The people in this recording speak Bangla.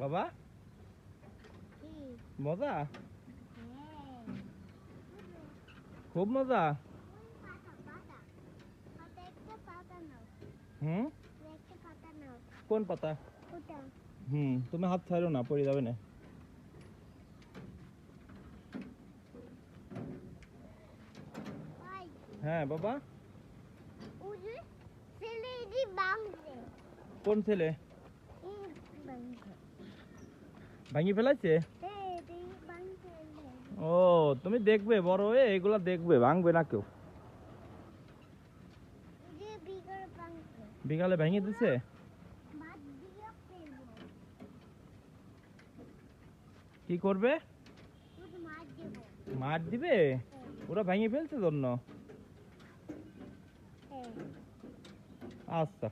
বাবা মজা, খুব মজা। হুম, কোন পাতা? তুমি হাত ছাড়ো না, পড়ে যাবে না। হ্যাঁ বাবা। কোন ছেলে ভাঙি ফেলাইছে? ও, তুমি দেখবে বড় হয়ে এগুলা দেখবে, ভাঙবে না কেউ। বিকালে ভেঙে দিছে। কি করবে? মার দিবে? ওরা ভেঙে ফেলছে জন্য। আচ্ছা।